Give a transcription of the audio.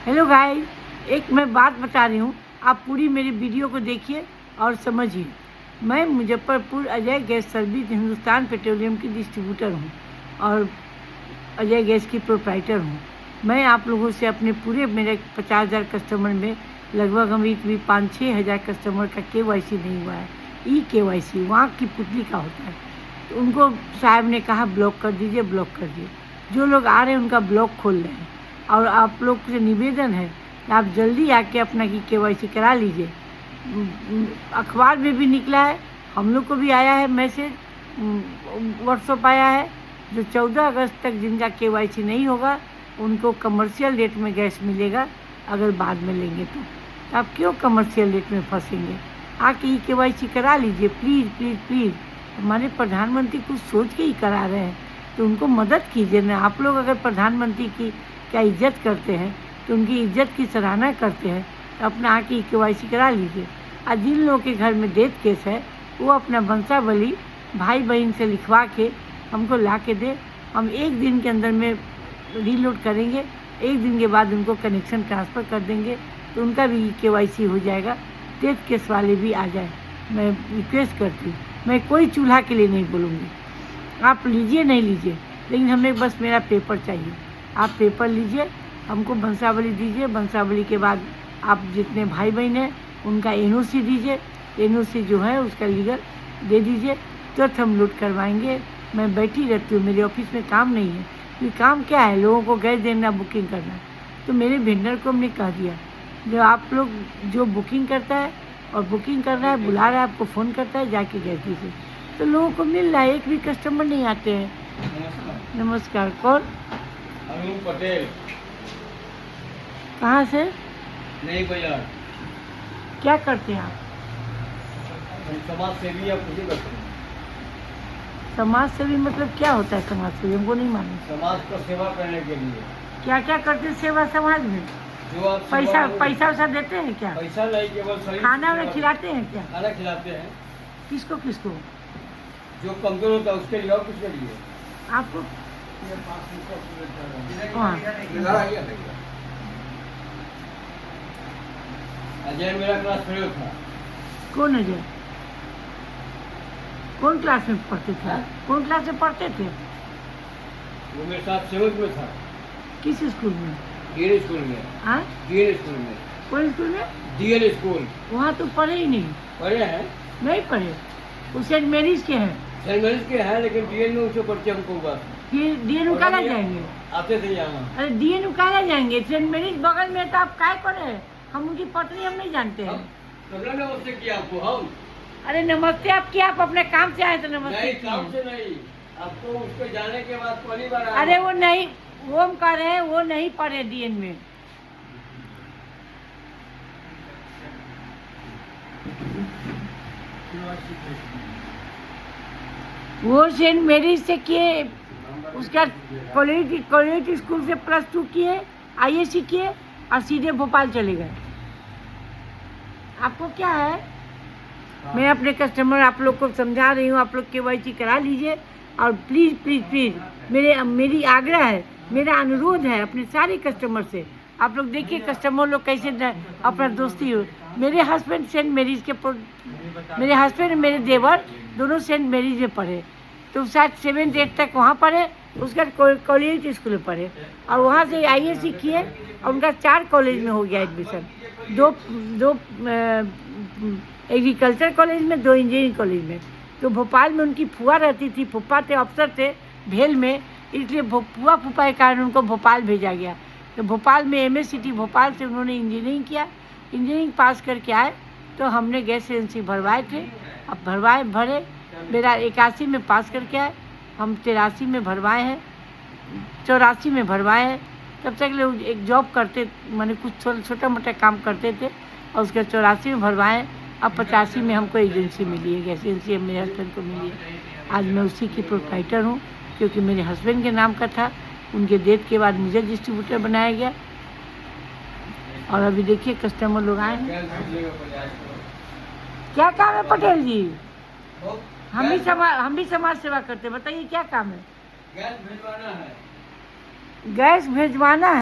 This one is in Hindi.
हेलो गाइस, एक मैं बात बता रही हूँ, आप पूरी मेरी वीडियो को देखिए और समझिए। मैं Muzaffarpur Ajay gas service Hindustan petroleum की डिस्ट्रीब्यूटर हूँ और अजय गैस की प्रोप्राइटर हूँ। मैं आप लोगों से अपने पूरे मेरे 50,000 कस्टमर में लगभग अभी 5-6 हज़ार कस्टमर का KYC नहीं हुआ है। KYC वहाँ की पुतली का होता है, तो उनको साहब ने कहा ब्लॉक कर दीजिए, ब्लॉक कर दिए। जो लोग आ रहे हैं उनका ब्लॉक खोल रहे हैं और आप लोग से निवेदन है कि आप जल्दी आके अपना KYC करा लीजिए। अखबार में भी निकला है, हम लोग को भी आया है मैसेज, व्हाट्सएप आया है। जो 14 अगस्त तक जिनका KYC नहीं होगा उनको कमर्शियल रेट में गैस मिलेगा, अगर बाद में लेंगे तो आप क्यों कमर्शियल रेट में फंसेंगे? आके KYC करा लीजिए प्लीज़ प्लीज़ प्लीज़। हमारे प्रधानमंत्री कुछ सोच के ही करा रहे हैं, तो उनको मदद कीजिए ना। आप लोग अगर प्रधानमंत्री की क्या इज्जत करते हैं तो उनकी इज्जत की सराहना करते हैं तो अपना आके KYC करा लीजिए। आज जिन लोगों के घर में डेथ केस है वो अपना वंशावली भाई बहन से लिखवा के हमको ला के दे, हम 1 दिन के अंदर में रीलोड करेंगे, 1 दिन के बाद उनको कनेक्शन ट्रांसफ़र कर देंगे तो उनका भी KYC हो जाएगा। डेथ केस वाले भी आ जाए, मैं रिक्वेस्ट करती हूँ। मैं कोई चूल्हा के लिए नहीं बोलूँगी, आप लीजिए नहीं लीजिए, लेकिन हमें बस मेरा पेपर चाहिए। आप पेपर लीजिए, हमको वंशावली दीजिए, वंशावली के बाद आप जितने भाई बहन हैं उनका NOC दीजिए, NOC जो है उसका लीगल दे दीजिए, तुरंत हम लूट करवाएंगे। मैं बैठी रहती हूँ, मेरे ऑफिस में काम नहीं है, ये काम क्या है, लोगों को गैस देना, बुकिंग करना। तो मेरे वेंडर को हमने कह दिया, जो आप लोग जो बुकिंग करता है और बुकिंग कर रहा है, बुला रहा है, आपको फ़ोन करता है, जाके गैस दीजिए। तो लोगों को मिल रहा है, एक भी कस्टमर नहीं आते हैं। नमस्कार, कौन? अरुण पटेल। कहाँ से? नहीं बाजार। क्या करते हैं आप? हम समाज सेवी या कुछ करते हैं। समाज सेवी मतलब क्या होता है? समाज सेवी हमको नहीं मालूम। समाज को सेवा करने के लिए क्या क्या करते हैं सेवा समाज में? जो आप पैसा वैसा देते हैं क्या? पैसा नहीं, केवल शरीर खाना वाना खिलाते हैं क्या? खाना खिलाते हैं। किसको किसको? जो कमजोर होता है उसके लिए और किसके लिए? आपको हाँ। अजय मेरा क्लास फेल था। कौन अजय? कौन क्लास में पढ़ते थे? कौन क्लास में पढ़ते थे? वो मेरे साथ 7th में था। किस स्कूल में? DL स्कूल में। हाँ, DL स्कूल में। कौन स्कूल में? DL school. वहाँ तो पढ़े ही नहीं। पढ़े हैं? नहीं पढ़े, वो सेंट मेरीज के हैं। सेंट मेरीज के हैं, लेकिन DL में उनसे परिचय हमको हुआ। फिर DNU कहाँ जाएंगे? आते थे यहाँ। अरे DNU कहाँ जाएंगे? सेंट मेरीज बगल में, तो आप काय करे? हम उनकी पत्नी हम नहीं जानते हैं। नमस्ते किया आपको हम। अरे नमस्ते आप क्या, आप अपने काम से आए तो नमस्ते नहीं, किए। काम से नहीं, आपको उस पे जाने के बाद पहली बार आया। अरे वो नहीं, वो हम कह रहे हैं वो नहीं पढ़े DN में। वो सेंट मेरीज से किए, उसका कॉलेज स्कूल से +2 किए, ISC किए और सीधे भोपाल चले गए। आपको क्या है? मैं अपने कस्टमर आप लोग को समझा रही हूँ, आप लोग KYC करा लीजिए और प्लीज़ प्लीज़ प्लीज़ मेरी आग्रह है, मेरा अनुरोध है अपने सारे कस्टमर से। आप लोग देखिए कस्टमर लोग कैसे अपना दोस्ती हो। मेरे हस्बैंड सेंट मेरीज के मेरे हस्बैंड और मेरे देवर दोनों सेंट मेरीज में पढ़े, तो शायद 7th 8th तक वहाँ पढ़े, उसका कॉलेज स्कूल में पढ़े और वहाँ से ISC किए और उनका 4 कॉलेज में हो गया एडमिशन। 2 एग्रीकल्चर कॉलेज में, 2 इंजीनियरिंग कॉलेज में। तो भोपाल में उनकी फुआ रहती थी, फूफा थे, अफसर थे भेल में, इसलिए फुआ फूफा के कारण उनको भोपाल भेजा गया। तो भोपाल में MSCT भोपाल से उन्होंने इंजीनियरिंग किया। इंजीनियरिंग पास करके आए तो हमने गैस एजेंसी भरवाए थे, अब भरे। मेरा 81 में पास करके आए, हम 83 में भरवाए हैं, 84 में भरवाए हैं। तब तक लोग एक जॉब करते, मैंने कुछ छोटा मोटा काम करते थे और उसके 84 में भरवाए। अब 85 में हमको एजेंसी मिली है, गैस एजेंसी मेरे हस्बैंड को मिली है। आज मैं उसी की प्रोप्राइटर हूँ, क्योंकि मेरे हस्बैंड के नाम का था, उनके डेथ के बाद मुझे डिस्ट्रीब्यूटर बनाया गया। और अभी देखिए कस्टमर लोग आए हैं। क्या काम है पटेल जी? हम भी समाज सेवा करते हैं, बताइए क्या काम है? गैस भिजवाना है। गैस भेजवाना है।